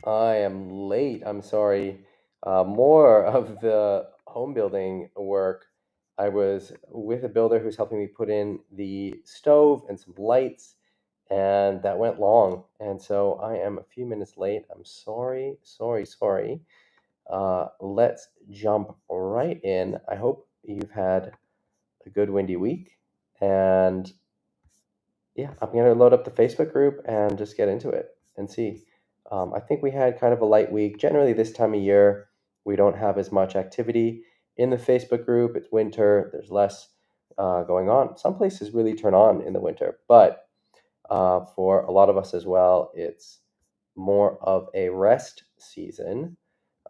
I am late. I'm sorry. More of the home building work. I was with a builder who's helping me put in the stove and some lights, and that went long. And so I am a few minutes late. I'm sorry, sorry, sorry. Let's jump right in. I hope you've had a good windy week. And yeah, I'm going to load up the Facebook group and just get into it and see. I think we had kind of a light week. Generally, this time of year, we don't have as much activity in the Facebook group. It's winter, there's less going on. Some places really turn on in the winter, but for a lot of us as well, it's more of a rest season.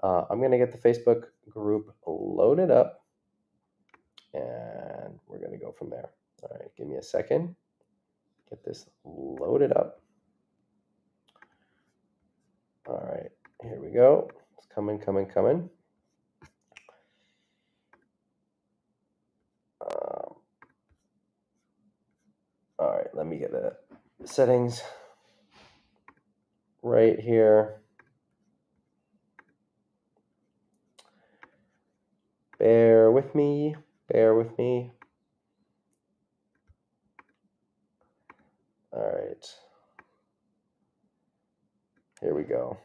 I'm going to get the Facebook group loaded up and we're going to go from there. All right, give me a second. Get this loaded up. All right, here we go. It's coming. All right, let me get the settings right here. Bear with me. All right. Here we go.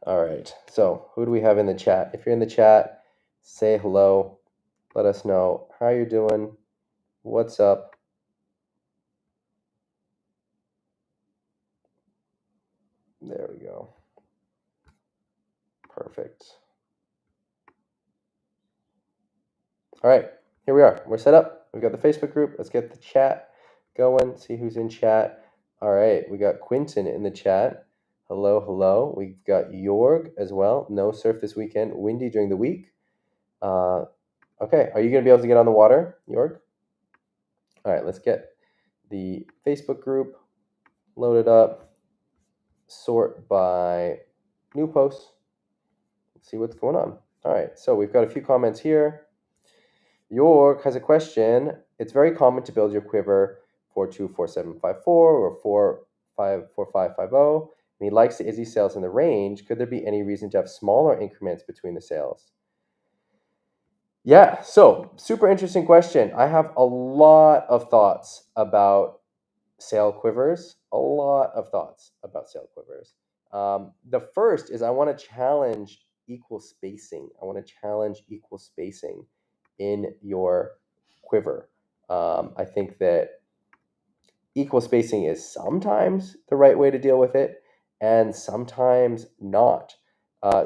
All right. So who do we have in the chat? If you're in the chat, say hello. Let us know how you're doing. What's up? There we go. Perfect. All right. Here we are. We're set up. We've got the Facebook group. Let's get the chat going. See who's in chat. All right. We got Quinton in the chat. Hello. We've got Jorg as well. No surf this weekend. Windy during the week. Okay. Are you going to be able to get on the water, Jorg? All right. Let's get the Facebook group loaded up. Sort by new posts. Let's see what's going on. All right. So we've got a few comments here. York has a question. It's very common to build your quiver 424754 or 454550, and he likes the Izzy sails in the range. Could there be any reason to have smaller increments between the sails? Yeah, so super interesting question. I have a lot of thoughts about sail quivers. The first is I want to challenge equal spacing. In your quiver. I think that equal spacing is sometimes the right way to deal with it and sometimes not.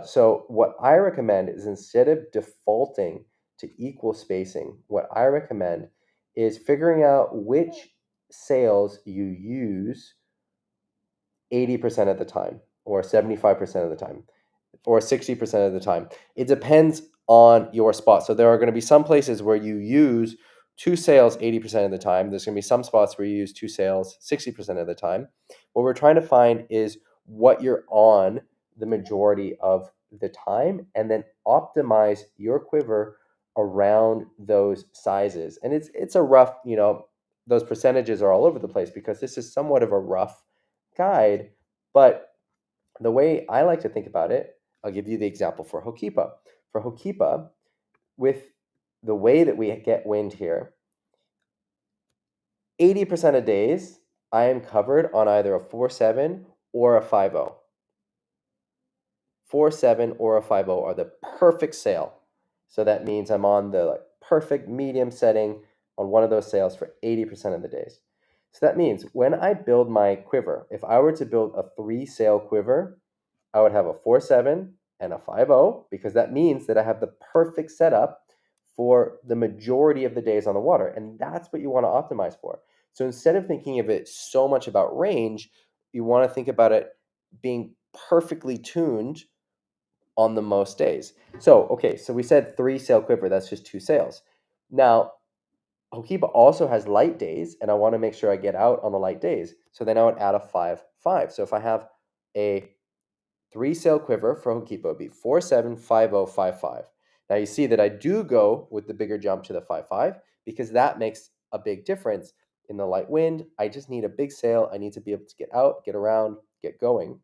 So what I recommend is, instead of defaulting to equal spacing, what I recommend is figuring out which sails you use 80% of the time, or 75% of the time, or 60% of the time. It depends on your spot. So there are going to be some places where you use two sails 80% of the time. There's going to be some spots where you use two sails 60% of the time. What we're trying to find is what you're on the majority of the time, and then optimize your quiver around those sizes. And it's a rough, those percentages are all over the place because this is somewhat of a rough guide, but the way I like to think about it, I'll give you the example for Hokipa. For Hokipa, with the way that we get wind here, 80% of days, I am covered on either a 4.7 or a 5.0. 4.7 or a 5.0 are the perfect sail. So that means I'm on the perfect medium setting on one of those sails for 80% of the days. So that means when I build my quiver, if I were to build a 3-sail quiver, I would have a 4.7 and a 5.0, because that means that I have the perfect setup for the majority of the days on the water. And that's what you want to optimize for. So instead of thinking of it so much about range, you want to think about it being perfectly tuned on the most days. So we said 3-sail quiver, that's just 2 sails. Now, Hokipa also has light days, and I want to make sure I get out on the light days. So then I would add a 5.5. So if I have a 3-sail quiver for Hokipa, would be 4.7, 5.0, 5.5. Now you see that I do go with the bigger jump to the 5.5 because that makes a big difference in the light wind. I just need a big sail. I need to be able to get out, get around, get going.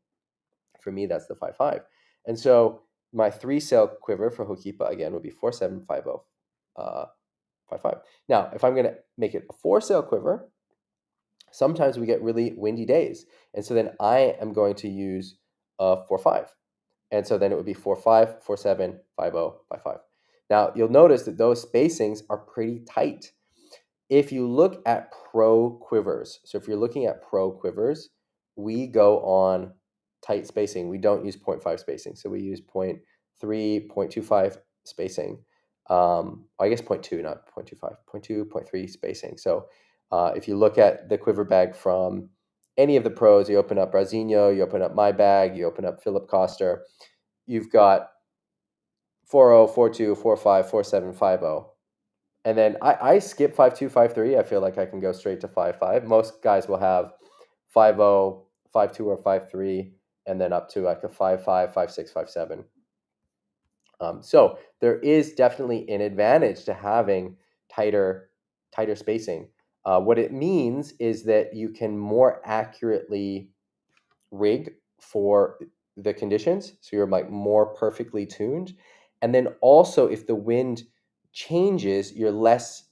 for me, that's the 5.5. And so my 3-sail quiver for Hokipa, again, would be 4.7, 5.0, 5.5. Now, if I'm going to make it a 4-sail quiver, sometimes we get really windy days. And so then I am going to use a 4.5. And so then it would be 4.5, 4.7, 5.0, 5.5. Now, you'll notice that those spacings are pretty tight. If you look at pro quivers, so if you're looking at pro quivers, we go on tight spacing. We don't use 0.5 spacing. So we use 0.3, 0.25 spacing. I guess 0.2, not 0.25, 0.2, 0.3 spacing. So if you look at the quiver bag from any of the pros, you open up Brasinho, you open up my bag, you open up Philip Koster, you've got 4.0, 4.2, 4.5, 4.7, 5.0. And then I skip 5.2, 5.3. I feel like I can go straight to 5.5. Most guys will have 5.0, 5.2, or 5.3, and then up to like a 5.5, 5.6, 5.7. So there is definitely an advantage to having tighter spacing. What it means is that you can more accurately rig for the conditions, so you're like more perfectly tuned. And then also, if the wind changes, you're less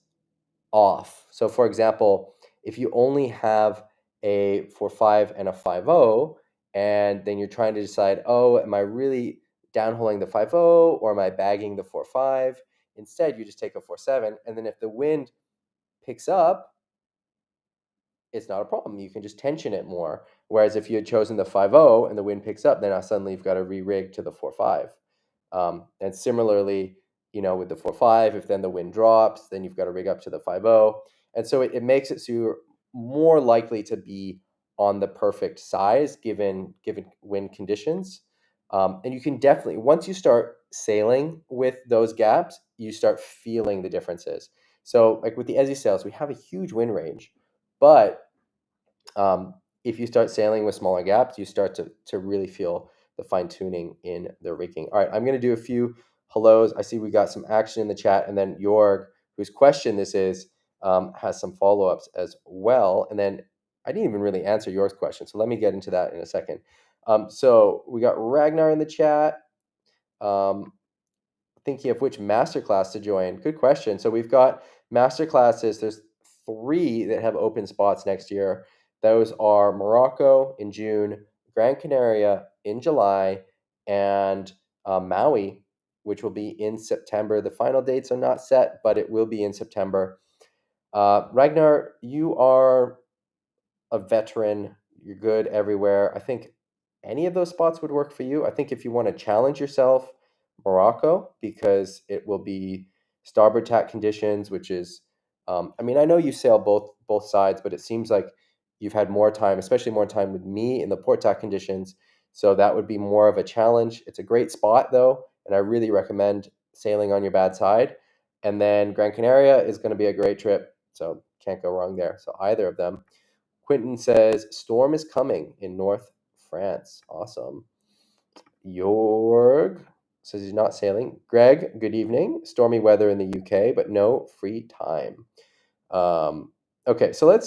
off. So for example, if you only have a 4.5 and a 5.0, and then you're trying to decide, oh, am I really downholing the 5.0 or am I bagging the 4.5? Instead, you just take a 4.7, and then if the wind picks up, it's not a problem. You can just tension it more. Whereas if you had chosen the 5.0 and the wind picks up, then now suddenly you've got to re-rig to the 4.5. And similarly, with the 4.5, if then the wind drops, then you've got to rig up to the 5.0. And so it makes it so you're more likely to be on the perfect size given wind conditions. And you can definitely, once you start sailing with those gaps, you start feeling the differences. So like with the Ezzy sails, we have a huge wind range, but if you start sailing with smaller gaps, you start to really feel the fine tuning in the rigging. All right, I'm going to do a few hellos. I see we got some action in the chat, and then Jorg, whose question this is, has some follow-ups as well. And then I didn't even really answer Jorg's question, so let me get into that in a second. So we got Ragnar in the chat. Thinking of which masterclass to join. Good question. So we've got masterclasses. There's 3 that have open spots next year. Those are Morocco in June, Gran Canaria in July, and Maui, which will be in September. The final dates are not set, but it will be in September. Ragnar, you are a veteran. You're good everywhere. I think any of those spots would work for you. I think if you want to challenge yourself, Morocco, because it will be starboard tack conditions, which is, I know you sail both sides, but it seems like you've had more time, especially more time with me in the port tack conditions. So that would be more of a challenge. It's a great spot though, and I really recommend sailing on your bad side. And then Gran Canaria is going to be a great trip, so can't go wrong there. So either of them. Quentin says, storm is coming in North France. Awesome. Jorg says he's not sailing. Greg, good evening. Stormy weather in the UK, but no free time. Okay, so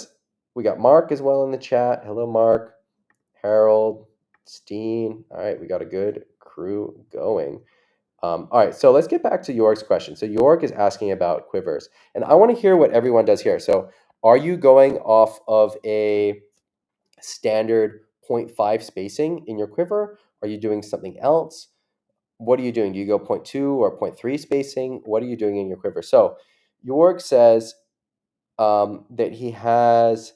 we got Mark as well in the chat. Hello, Mark. Harold, Steen. All right, we got a good crew going. All right, so let's get back to Jorg's question. So Jorg is asking about quivers, and I want to hear what everyone does here. So are you going off of a standard 0.5 spacing in your quiver? Are you doing something else? What are you doing? Do you go 0.2 or 0.3 spacing? What are you doing in your quiver? So Jorg says that he has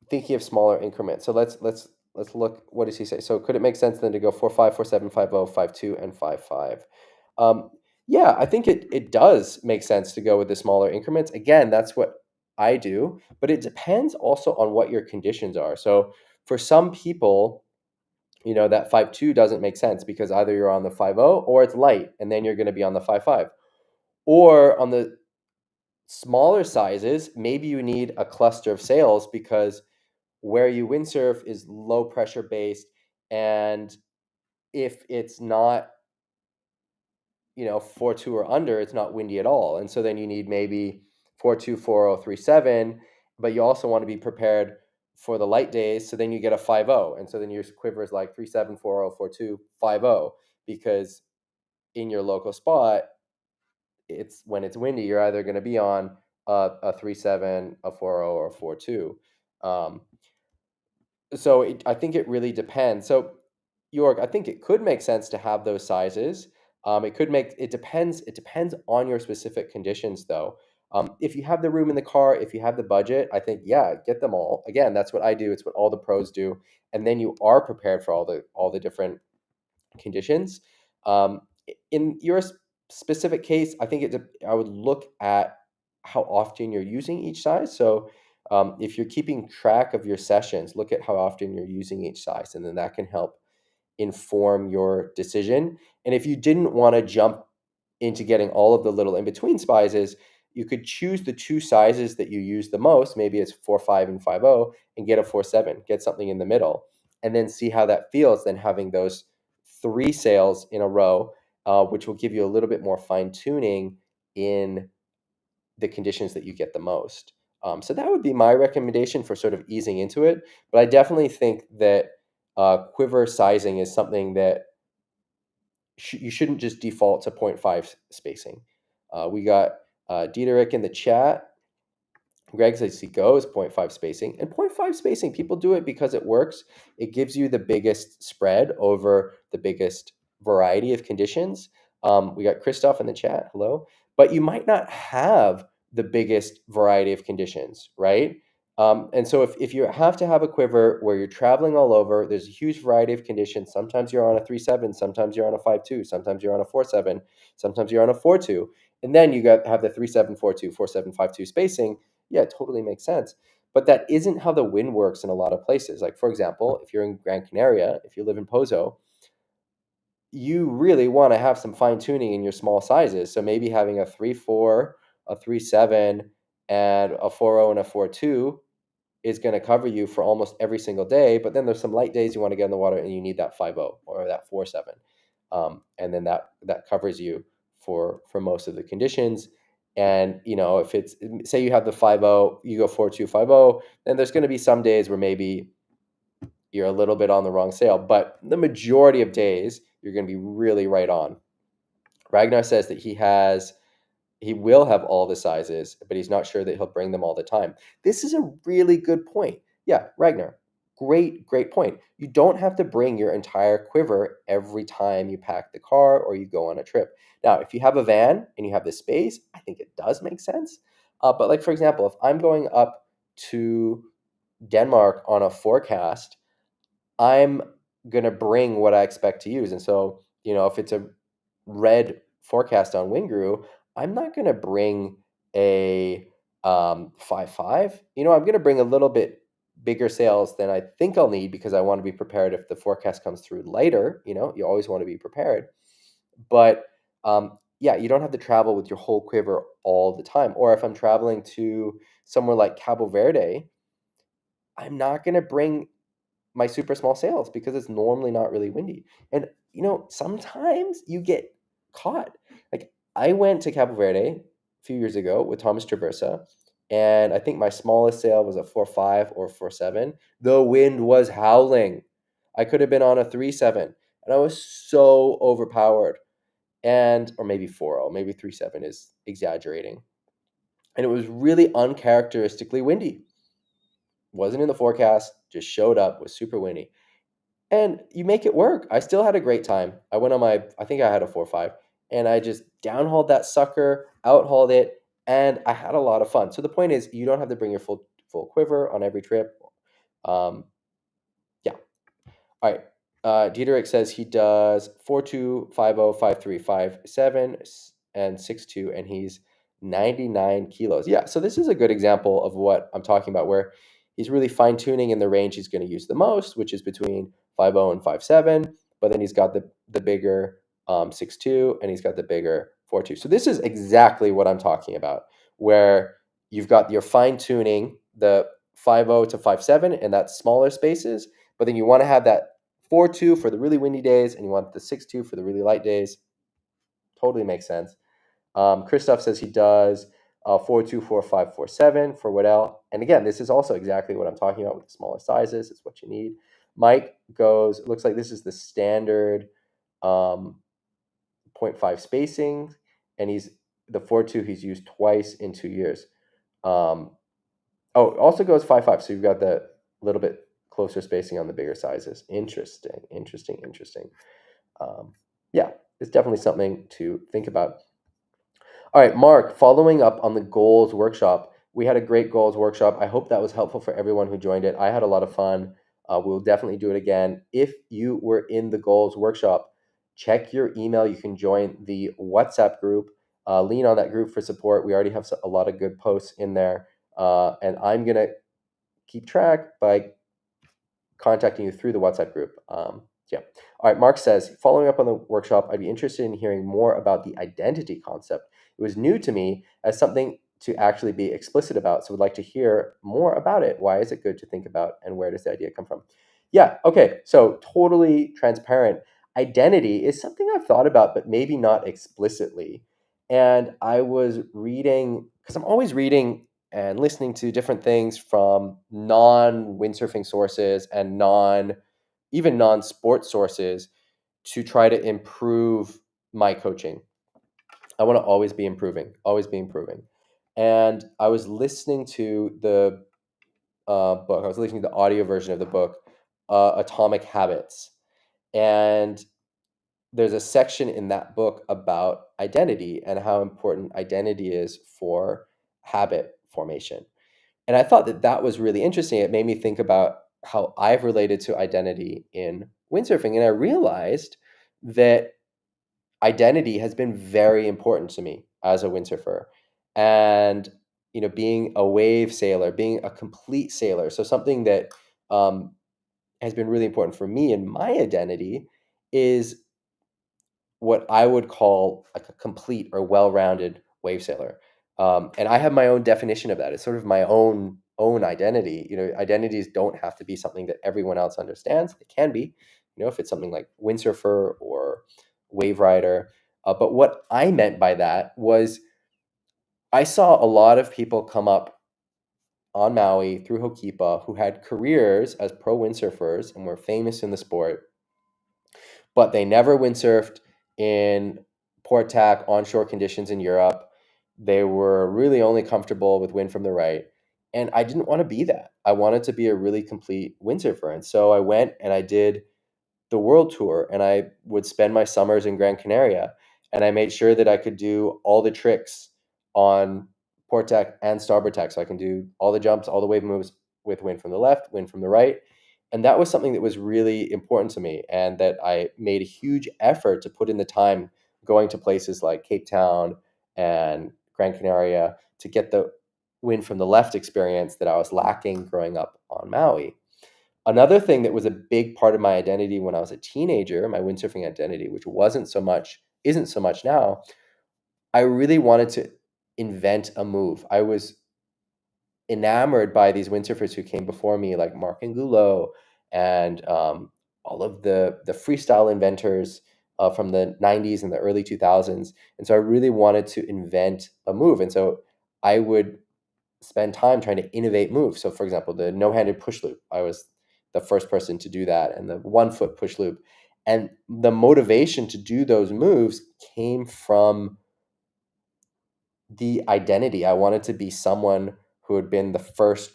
thinking of smaller increments. So let's look. What does he say? So could it make sense then to go 4.5, 4.7, 5.0, 5.2, and 5.5? Yeah, I think it does make sense to go with the smaller increments. Again, that's what I do, but it depends also on what your conditions are. So for some people, that 5.2 doesn't make sense because either you're on the 5.0 or it's light, and then you're going to be on the 5.5. Or on the smaller sizes, maybe you need a cluster of sails because where you windsurf is low pressure based, and if it's not 4.2 or under, it's not windy at all, and so then you need maybe 4.2, 4.0, 3.7, but you also want to be prepared for the light days, so then you get a 5-0, and so then your quiver is like 3-7, 4-0, 4-2, 5-0, because in your local spot, it's when it's windy, you're either going to be on a 3-7, a 4-0, or a 4-2. Um, so I think it really depends. So York, I think it could make sense to have those sizes. It depends. It depends on your specific conditions, though. If you have the room in the car, if you have the budget, I think, yeah, get them all. Again, that's what I do. It's what all the pros do, and then you are prepared for all the different conditions. Um, in your specific case, I think I would look at how often you're using each size. So if you're keeping track of your sessions, look at how often you're using each size, and then that can help inform your decision. And if you didn't want to jump into getting all of the little in between sizes, you could choose the two sizes that you use the most. Maybe it's 4-5 and 5-0, and get a 4-7, get something in the middle, and then see how that feels. Then having those three sails in a row, which will give you a little bit more fine tuning in the conditions that you get the most. So that would be my recommendation for sort of easing into it. But I definitely think that quiver sizing is something that you shouldn't just default to 0.5 spacing. We got Diederik in the chat. Greg says he goes 0.5 spacing. And 0.5 spacing, people do it because it works. It gives you the biggest spread over the biggest variety of conditions. We got Christoph in the chat. Hello. But you might not have the biggest variety of conditions, right? And so if you have to have a quiver where you're traveling all over, there's a huge variety of conditions. Sometimes you're on a 3-7, sometimes you're on a 5-2, sometimes you're on a 4-7, sometimes you're on a 4-2. And then you have the 3-7, 4-2, 4-7, 5-2 spacing. Yeah, it totally makes sense. But that isn't how the wind works in a lot of places. Like, for example, if you're in Gran Canaria, if you live in Pozo, you really want to have some fine tuning in your small sizes. So maybe having a 3-4, a 3-7, and a 4-0 and a 4-2 is going to cover you for almost every single day. But then there's some light days you want to get in the water and you need that 5-0 or that 4-7. And then that covers you for most of the conditions. And if it's, say you have the 5-0, you go 4-2, 5-0, then there's going to be some days where maybe you're a little bit on the wrong sail, but the majority of days you're going to be really right on. Ragnar says that he will have all the sizes, but he's not sure that he'll bring them all the time. This is a really good point. Yeah, Ragnar, great point. You don't have to bring your entire quiver every time you pack the car or you go on a trip. Now, if you have a van and you have the space, I think it does make sense. But like, for example, if I'm going up to Denmark on a forecast, I'm going to bring what I expect to use. And so, if it's a red forecast on Wingru, I'm not going to bring a 5-5. I'm going to bring a little bit bigger sails than I think I'll need because I want to be prepared if the forecast comes through lighter. You always want to be prepared. But yeah, you don't have to travel with your whole quiver all the time. Or if I'm traveling to somewhere like Cabo Verde, I'm not going to bring my super small sails because it's normally not really windy. And sometimes you get caught. Like, I went to Cabo Verde a few years ago with Thomas Traversa, and I think my smallest sail was a 4-5 or 4-7. The wind was howling. I could have been on a 3-7, and I was so overpowered. Or maybe 4-0, maybe 3-7 is exaggerating. And it was really uncharacteristically windy. Wasn't in the forecast, just showed up, was super windy. And you make it work. I still had a great time. I went on I think I had a 4-5, and I just downhauled that sucker, outhauled it, and I had a lot of fun. So the point is, you don't have to bring your full quiver on every trip. Yeah. All right. Diederik says he does 4-2, 5-0, 5-3, 5-7, and 6-2, and he's 99 kilos. Yeah, so this is a good example of what I'm talking about, where he's really fine-tuning in the range he's going to use the most, which is between 5-0 and 5-7, but then he's got the bigger 6-2, and he's got the bigger 4-2. So this is exactly what I'm talking about, where you've got your fine-tuning, the 5-0 to 5-7, and that's smaller spaces, but then you want to have that 4-2 for the really windy days, and you want the 6-2 for the really light days. Totally makes sense. Christoph says he does 424547 for Waddell. And again, this is also exactly what I'm talking about with the smaller sizes. It's what you need. Mike goes, it looks like this is the standard 0.5 spacing, and the 4.2 he's used twice in 2 years. It also goes 5.5, so you've got the little bit closer spacing on the bigger sizes. Interesting. Yeah, it's definitely something to think about. All right, Mark, following up on the goals workshop, we had a great goals workshop. I hope that was helpful for everyone who joined it. I had a lot of fun. We'll definitely do it again. If you were in the goals workshop, check your email. You can join the WhatsApp group. Lean on that group for support. We already have a lot of good posts in there. And I'm going to keep track by contacting you through the WhatsApp group. Yeah. All right. Mark says, following up on the workshop, I'd be interested in hearing more about the identity concept. It was new to me as something to actually be explicit about. So would like to hear more about it. Why is it good to think about, and where does the idea come from? Yeah. Okay. So totally transparent. Identity is something I've thought about, but maybe not explicitly. And I was reading, because I'm always reading and listening to different things from non-windsurfing sources and even non-sport sources to try to improve my coaching. I want to always be improving. And I was listening to the book. I was listening to the audio version of the book, Atomic Habits. And there's a section in that book about identity and how important identity is for habit formation. And I thought that was really interesting. It made me think about how I've related to identity in windsurfing. And I realized that identity has been very important to me as a windsurfer. And, being a wave sailor, being a complete sailor. So something that has been really important for me in my identity is what I would call like a complete or well-rounded wave sailor. And I have my own definition of that. It's sort of my own identity. Identities don't have to be something that everyone else understands. It can be, if it's something like windsurfer or wave rider. But what I meant by that was I saw a lot of people come up on Maui through Hokipa who had careers as pro windsurfers and were famous in the sport, but they never windsurfed in port tack onshore conditions in Europe. They were really only comfortable with wind from the right. And I didn't want to be that. I wanted to be a really complete windsurfer. And so I went and I did the world tour, and I would spend my summers in Gran Canaria, and I made sure that I could do all the tricks on port tack and starboard tack. So I can do all the jumps, all the wave moves with wind from the left, wind from the right. And that was something that was really important to me, and that I made a huge effort to put in the time going to places like Cape Town and Gran Canaria to get the wind from the left experience that I was lacking growing up on Maui. Another thing that was a big part of my identity when I was a teenager, my windsurfing identity, which isn't so much now, I really wanted to invent a move. I was enamored by these windsurfers who came before me, like Mark Angulo and all of the freestyle inventors from the 90s and the early 2000s. And so I really wanted to invent a move. And so I would spend time trying to innovate moves. So for example, the no-handed push loop, I was the first person to do that, and the 1-foot push loop. And the motivation to do those moves came from the identity. I wanted to be someone who had been the first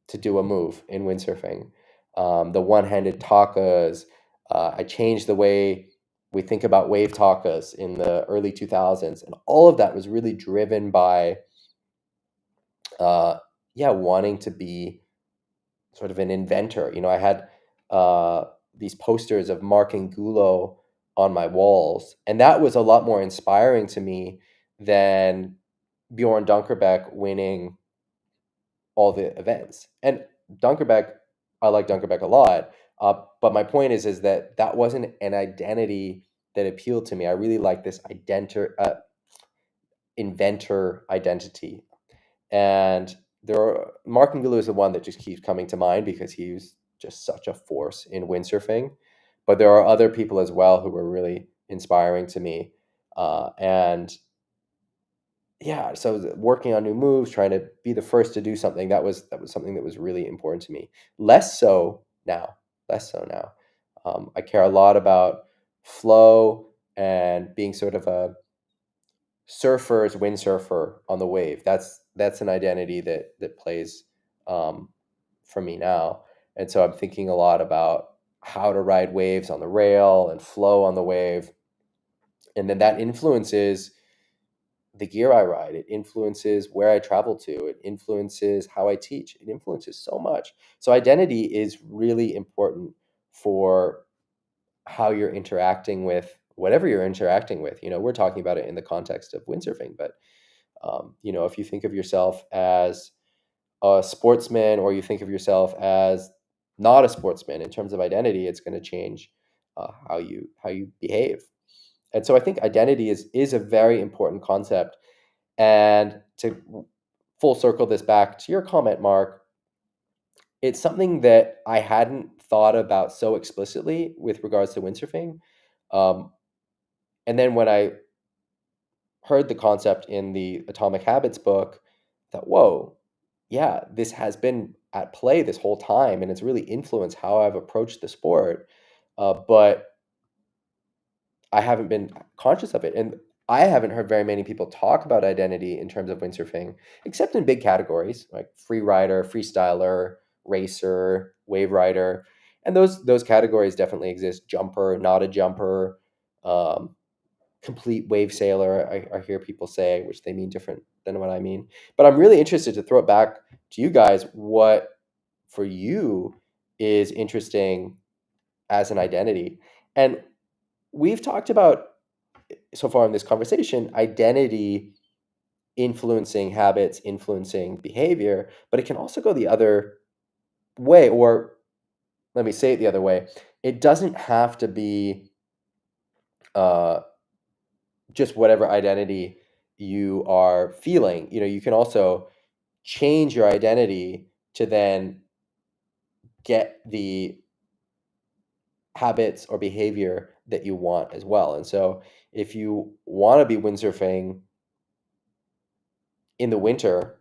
to do a move in windsurfing. The one-handed takas. I changed the way we think about wave takas in the early 2000s. And all of that was really driven by wanting to be sort of an inventor. I had these posters of Mark Angulo on my walls, and that was a lot more inspiring to me than Bjorn Dunkerbeck winning all the events. And Dunkerbeck, I like Dunkerbeck a lot, but my point is that wasn't an identity that appealed to me. I really like this inventor identity. And Mark Angulo is the one that just keeps coming to mind because he was just such a force in windsurfing. But there are other people as well who were really inspiring to me. And yeah, so working on new moves, trying to be the first to do something, that was something that was really important to me. Less so now. Less so now. I care a lot about flow and being sort of a surfer's windsurfer on the wave. That's an identity that plays um, for me now. And so I'm thinking a lot about how to ride waves on the rail and flow on the wave, and then that influences the gear I ride. It influences where I travel to. It influences how I teach. It influences so much. So identity is really important for how you're interacting with whatever you're interacting with. We're talking about it in the context of windsurfing, but if you think of yourself as a sportsman or you think of yourself as not a sportsman in terms of identity, it's going to change how you behave. And so I think identity is a very important concept. And to full circle this back to your comment, Mark, it's something that I hadn't thought about so explicitly with regards to windsurfing. Um, and then when I heard the concept in the Atomic Habits book, I thought, whoa, yeah, this has been at play this whole time, and it's really influenced how I've approached the sport. But I haven't been conscious of it. And I haven't heard very many people talk about identity in terms of windsurfing, except in big categories like free rider, freestyler, racer, wave rider. And those categories definitely exist. Jumper, not a jumper, um, complete wave sailor, I hear people say, which they mean different than what I mean. But I'm really interested to throw it back to you guys. What for you is interesting as an identity? And we've talked about so far in this conversation identity influencing habits, influencing behavior, but it can also go the other way. Or let me say it the other way, it doesn't have to be uh, just whatever identity you are feeling. You can also change your identity to then get the habits or behavior that you want as well. And so if you want to be windsurfing in the winter,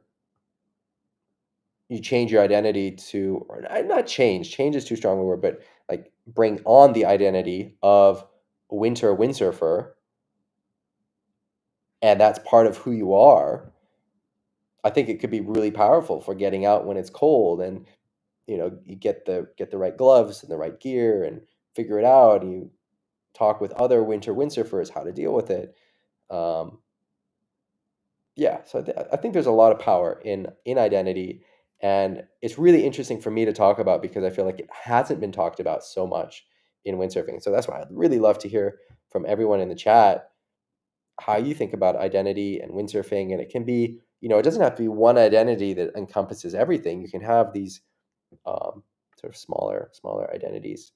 you change your identity to, or not change is too strong a word, but like bring on the identity of a winter windsurfer, and that's part of who you are. I think it could be really powerful for getting out when it's cold, and you get the right gloves and the right gear and figure it out, and you talk with other winter windsurfers how to deal with it. um, yeah, so I think there's a lot of power in identity, and it's really interesting for me to talk about because I feel like it hasn't been talked about so much in windsurfing. So that's why I'd really love to hear from everyone in the chat how you think about identity and windsurfing. And it can be, it doesn't have to be one identity that encompasses everything. You can have these sort of smaller identities.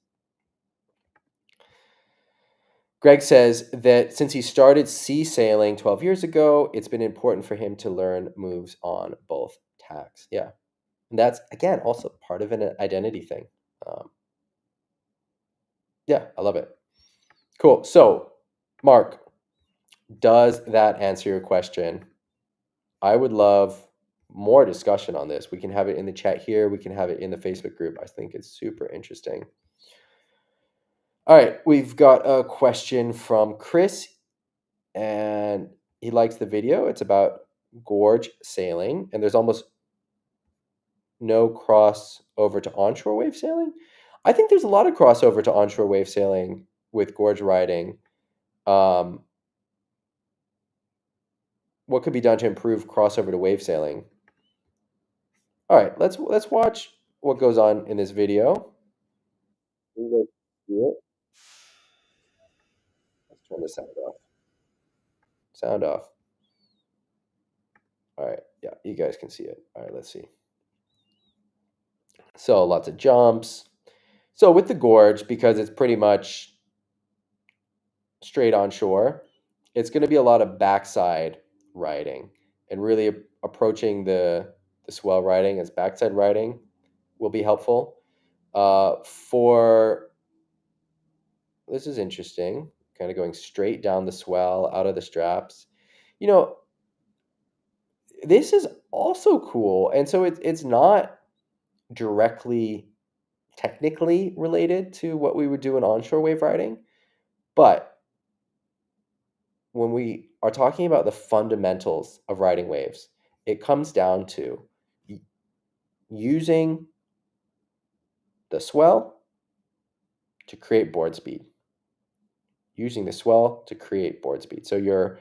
Greg says that since he started sea sailing 12 years ago, it's been important for him to learn moves on both tacks. Yeah. And that's, again, also part of an identity thing. Um, yeah, I love it. Cool. So, Mark, does that answer your question? I would love more discussion on this. We can have it in the chat here. We can have it in the Facebook group. I think it's super interesting. All right. We've got a question from Chris, and he likes the video. It's about gorge sailing, and there's almost no crossover to onshore wave sailing. I think there's a lot of crossover to onshore wave sailing with gorge riding. Um, what could be done to improve crossover to wave sailing? All right, let's watch what goes on in this video. You guys see it? Let's turn the sound off. Sound off. All right, yeah, you guys can see it. All right, let's see. So lots of jumps. So with the gorge, because it's pretty much straight on shore, it's going to be a lot of backside riding, and really approaching the swell riding as backside riding will be helpful. For this is interesting, kind of going straight down the swell out of the straps. You know, this is also cool. And so it's not directly technically related to what we would do in onshore wave riding, but when we are talking about the fundamentals of riding waves, it comes down to using the swell to create board speed. Using the swell to create board speed. So you're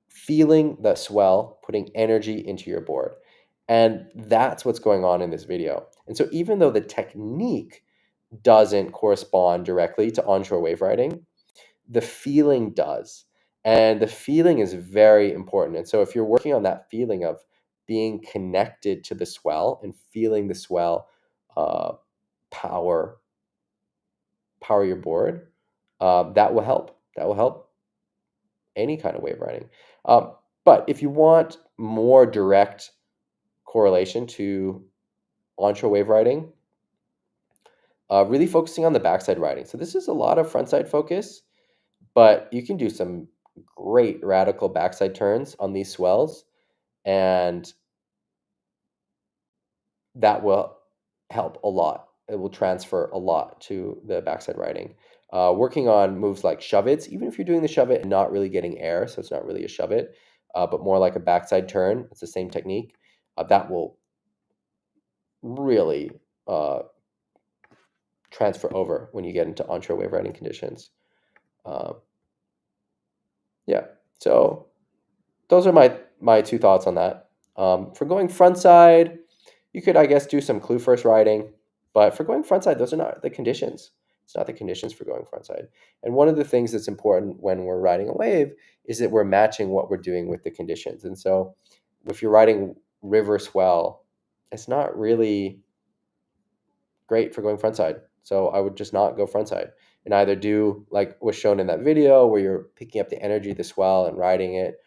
feeling the swell, putting energy into your board. And that's what's going on in this video. And so even though the technique doesn't correspond directly to onshore wave riding, the feeling does. And the feeling is very important. And so if you're working on that feeling of being connected to the swell and feeling the swell uh, power your board, that will help. That will help any kind of wave riding. Um, but if you want more direct correlation to onshore wave riding, really focusing on the backside riding. So this is a lot of frontside focus, but you can do some great radical backside turns on these swells, and that will help a lot. It will transfer a lot to the backside riding. Working on moves like shove its, even if you're doing the shove it and not really getting air, so it's not really a shove it, but more like a backside turn. It's the same technique. That will really transfer over when you get into onshore wave riding conditions. Uh, yeah, so those are my two thoughts on that. For going frontside, you could, I guess, do some clue first riding, but for going frontside, those are not the conditions. It's not the conditions for going frontside. And one of the things that's important when we're riding a wave is that we're matching what we're doing with the conditions. And so if you're riding river swell, it's not really great for going frontside. So I would just not go frontside and either do like was shown in that video where you're picking up the energy of the swell and riding it,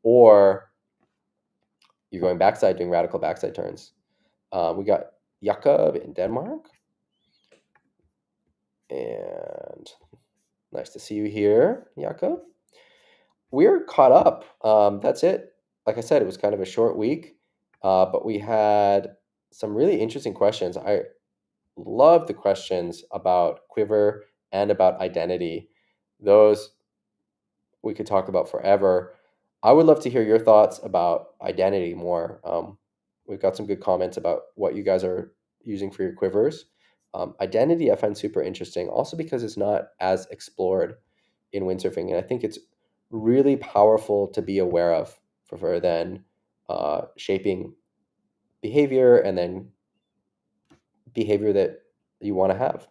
or you're going backside, doing radical backside turns. We got Jakob in Denmark. And nice to see you here, Jakob. We're caught up. That's it. Like I said, it was kind of a short week, but we had some really interesting questions. I love the questions about quiver and about identity. Those we could talk about forever. I would love to hear your thoughts about identity more. We've got some good comments about what you guys are using for your quivers. Identity I find super interesting, also because it's not as explored in windsurfing, and I think it's really powerful to be aware of for then shaping behavior and then behavior that you want to have.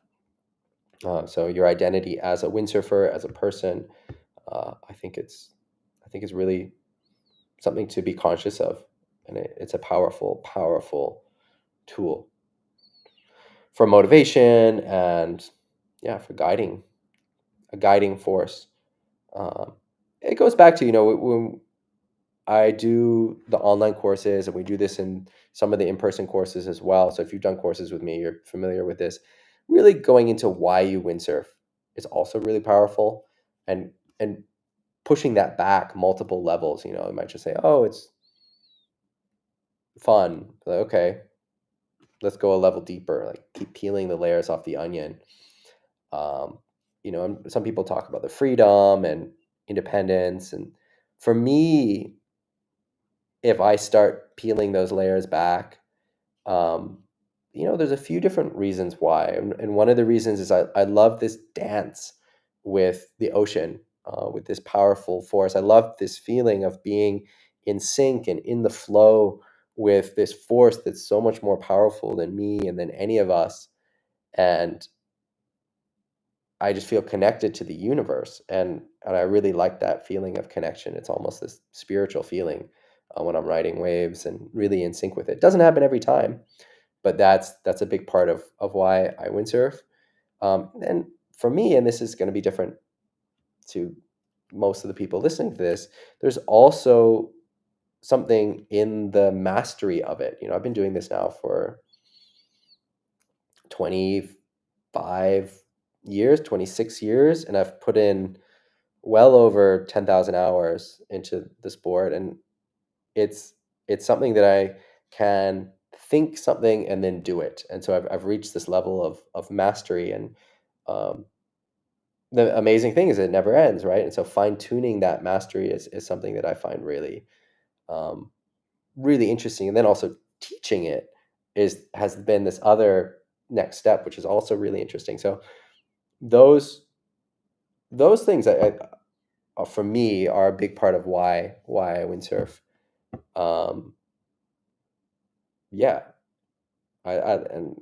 So your identity as a windsurfer, as a person, I think it's really something to be conscious of, and it's a powerful, powerful tool for motivation and yeah, for guiding, a guiding force. Um, it goes back to when I do the online courses, and we do this in some of the in-person courses as well. So if you've done courses with me, you're familiar with this. Really going into why you windsurf is also really powerful, and pushing that back multiple levels. You might just say, "Oh, it's fun." Like, okay, let's go a level deeper. Like keep peeling the layers off the onion. Um, and some people talk about the freedom and independence, and for me, if I start peeling those layers back, um, there's a few different reasons why. And one of the reasons is I love this dance with the ocean, with this powerful force. I love this feeling of being in sync and in the flow with this force that's so much more powerful than me and than any of us. And I just feel connected to the universe. And I really like that feeling of connection. It's almost this spiritual feeling when I'm riding waves and really in sync with it. Doesn't happen every time, but that's a big part of why I windsurf. And for me, and this is going to be different to most of the people listening to this, there's also something in the mastery of it. I've been doing this now for 25 years, 26 years, and I've put in well over 10,000 hours into the sport. And it's it's something that I can think something and then do it. And so I've reached this level of mastery. And um, the amazing thing is it never ends, right? And so fine tuning that mastery is something that I find really um, really interesting. And then also teaching it is has been this other next step, which is also really interesting. So those those things for me are a big part of why I windsurf. Um, yeah, and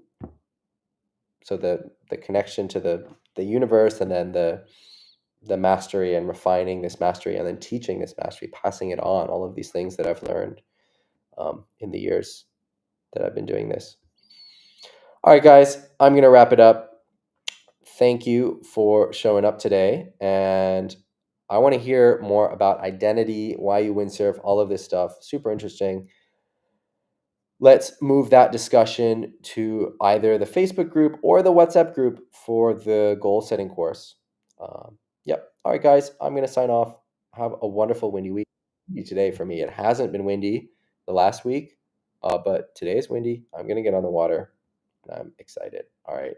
so the connection to the universe, and then the mastery and refining this mastery, and then teaching this mastery, passing it on, all of these things that I've learned in the years that I've been doing this. All right, guys, I'm gonna wrap it up. Thank you for showing up today, and I want to hear more about identity, why you windsurf, all of this stuff. Super interesting. Let's move that discussion to either the Facebook group or the WhatsApp group for the goal setting course. Yep. All right, guys, I'm going to sign off. Have a wonderful windy week today for me. It hasn't been windy the last week, but today is windy. I'm going to get on the water and I'm excited. All right.